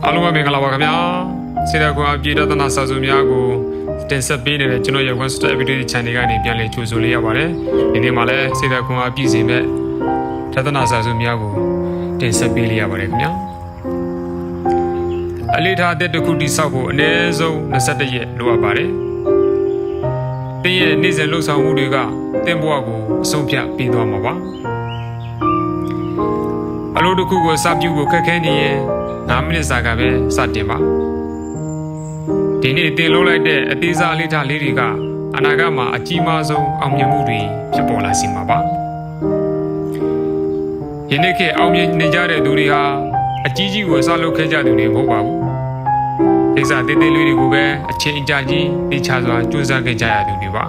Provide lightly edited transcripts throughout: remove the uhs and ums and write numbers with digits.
အားလုံးပဲမင်္ဂလာပါခင်ဗျာစေတကွာပြည်တော်သနာစာစုများကိုတင်ဆက်ပေးနေတဲ့ကျွန်တော်ရဲ့ One Step Everyday Channel ကနေပြန်လည်ကြိုဆိုလေးရပါတယ်ဒီနေ့မှာလည်းစေတကွာပြည်စီမဲ့သနာစာစုများကိုတင်ဆက်ပေးလေးရပါတယ်ခင်ဗျာအလေးထားတဲ့တစ်ခုတိဆောက်ဖို့အနည်းဆုံး21ရက်လိုအပ်ပါတယ်တင်းရဲ့နေ့စဉ်လှုပ်ဆောင်မှုတွေကတင်းဘဝကိုအဆုံးဖြတ်ပေးသွားမှာပါအလုပ်တစ်ခုကိုစပြုဖို့ခက်ခဲနေရင်9မိနစ်စာကပဲစတင်ပါဒီနေ့တင်လုံးလိုက်တဲ့အသေးစားအလေးထားလေးတွေကအနာဂတ်မှာအကြီးမားဆုံးအောင်မြင်မှုတွေဖြစ်ပေါ်လာစေမှာပါယနေ့ခေတ်အောင်မြင်နေကြတဲ့သူတွေဟာအကြီးကြီးကိုစလုပ်ခဲ့ကြသူတွေမဟုတ်ပါဘူးကိစ္စသေးသေးလေးတွေကိုပဲအချိန်အကြာကြီးသိချစွာကြိုးစားခဲ့ကြရသူတွေပါ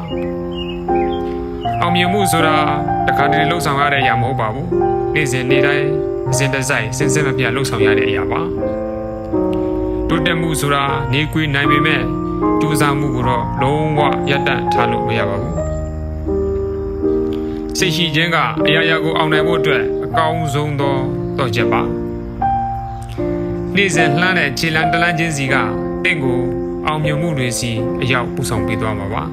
အောင်မြင်မှုဆိုတာတစ်ခါတည်းလှုပ်ဆောင်ရတဲ့အရာမဟုတ်ပါဘူးနေ့စဉ်နေ့တိုင်းစဉ်တစိုက်စဉ်ဆက်မပြတ်လှုပ်ဆောင်ရတဲ့အရာပါတိုးတက်မှုဆိုတာနေကွေးနိုင်ပေမဲ့ကြိုးစားမှုကိုတော့လုံးဝရပ်တန့်ထားလို့မရပါဘူးစိတ်ရှိခြင်းကအရာရာကိုအောင်နိုင်ဖို့အတွက်အကောင်းဆုံးသောတော့ချက်ပါနေ့စဉ်လှမ်းတဲ့ခြေလမ်းတလန်းချင်းစီကတင့်ကိုအောင်မြင်မှုတွေစီအရောက်ပူဆောင်ပေးသွားမှာပါ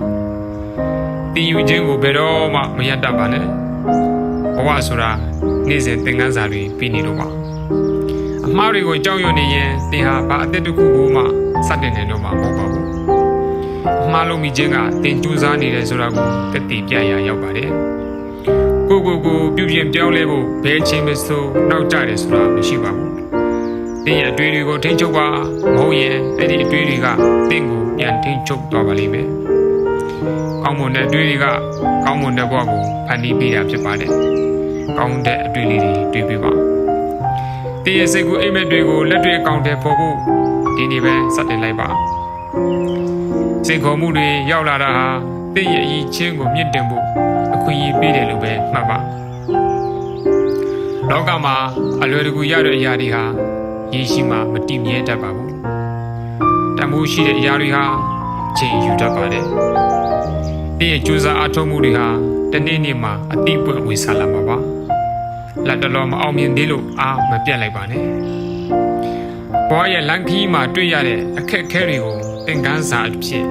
တည်ယူခြင်းကိုဘယ်တော့မှမရပ်တန့်ပါနဲ့ဘဝဆိုတာနေ့စဉ်သင်ခန်းစာတွေပြီးနေလို့ပါအမှားတွေကိုကြောက်ရွံ့နေရင်သင်ဟာဘာအသက်တစ်ခုကိုမှစတင်နေတော့မှာမဟုတ်ပါဘူးအမှားလုံးမိခြင်းကသင်ကြိုးစားနေတယ်ဆိုတာကိုတတိပြရာရောက်ပါတယ်ကိုပြုပြင်ပြောင်းလဲဖို့ဘယ်ချိန်မှဆိုနောက်ကျတယ်ဆိုတာမရှိပါဘူးသင်ရဲ့အတွေ့အကြုံကိုထိန်းချုပ်ပါမဟုတ်ရင်အဲ့ဒီအတွေ့အကြုံကသင်ကိုပြန်ထိန်းချုပ်သွားပါလိမ့်မယ်ကောင်းမွန်တဲ့အတွေ့အကြုံကကောင်းမွန်တဲ့ဘဝကိုဖန်တီးပေးတာဖြစ်ပါတယ်ကောင်းတဲ့အတွေ့လေးတွေတွေ့ပြပါတည်ရဲ့စိတ်ကူအိမ်မက်တွေကိုလက်တွေ့အကောင့်ထဲပေါ်ဖို့ဒီနေ့ပဲစတင်လိုက်ပါစိတ်ခေါ်မှုတွေရောက်လာတာဟာတည်ရဲ့အရေးချင်းကိုမြင့်တင်ဖို့အခွင့်အရေးပေးတယ်လို့ပဲမှတ်ပါလောကမှာအလွယ်တကူရတဲ့အရာတွေဟာရည်ရှိမှမတည်မြဲတတ်ပါဘူးတမိုးရှိတဲ့အရာတွေဟာချိန်ယူတတ်ပါတယ်တည်ရဲ့ကြိုးစားအားထုတ်မှုတွေဟာတနေ့နေ့မှာအတိအပွင့်ဝေစားလာမှာပါလက်တော်မအောင်မြင်သေးလို့အားမပြတ်လိုက်ပါနဲ့ဘဝရဲ့လမ်းခီးမှာတွေ့ရတဲ့အခက်အခဲတွေကိုသင်ခန်းစာအဖြစ်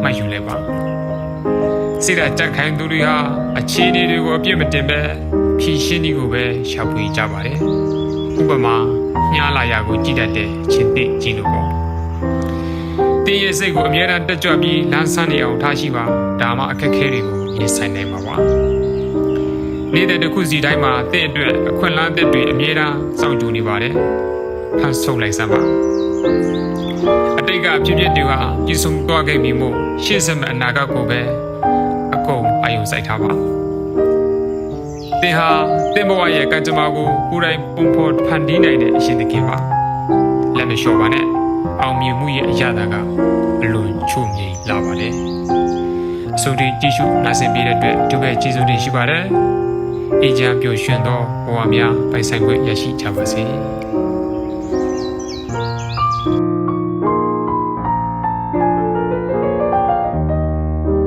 မှတ်ယူလိုက်ပါစိတ်ဓာတ်ကြက်ခိုင်သူတွေဟာအခြေအနေတွေကိုအပြည့်မတင်ပဲဖြည့်ရှင်းဒီကိုပဲရှာဖွေကြပါတယ်ဥပမာညှားလာရာကိုကြည့်တတ်တဲ့ချင်းသိကြည့်လို့ပေါ့တင်းရဲ့စိတ်ကိုအမြဲတမ်းတက်ကြွပြီးလမ်းဆန်းနေအောင်ထားရှိပါဒါမှအခက်အခဲတွေကိုရင်ဆိုင်နိုင်မှာပါနေတဲ့တစ်ခုစီတိုင်းမှာတင့်အတွက်အခွင့်အလမ်းတွေအမြဲတမ်းစောင့်ကြိုနေပါတယ်ဖန်ဆုပ်လိုက်စမ်းပါအတိတ်ကအဖြစ်တွေဟာပြည့်စုံသွားခဲ့ပြီမို့ရှေ့ဆက်မဲ့အနာဂတ်ကိုပဲအကုန်အာရုံစိုက်ထားပါတင်ဟာတင်ဘဝရဲ့ကံကြမ္မာကိုကိုယ်တိုင်ပုံဖော်ဖန်တီးနိုင်တဲ့အရှင်သခင်ပါလက်မလျှော့ပါနဲ့အောင်မြင်မှုရဲ့အရာကအလွန်ချို့မြိန်လာပါတယ်အစိုးရကြည့်ရှုနာဆင်ပေးတဲ့အတွက်ဒီဘက်ကျေးဇူးတင်ရှိပါတယ်အေးချမ်းပျော်ရွှင်သောဘဝများပိုင်ဆိုင်ခွင့်ရရှိကြပါစေ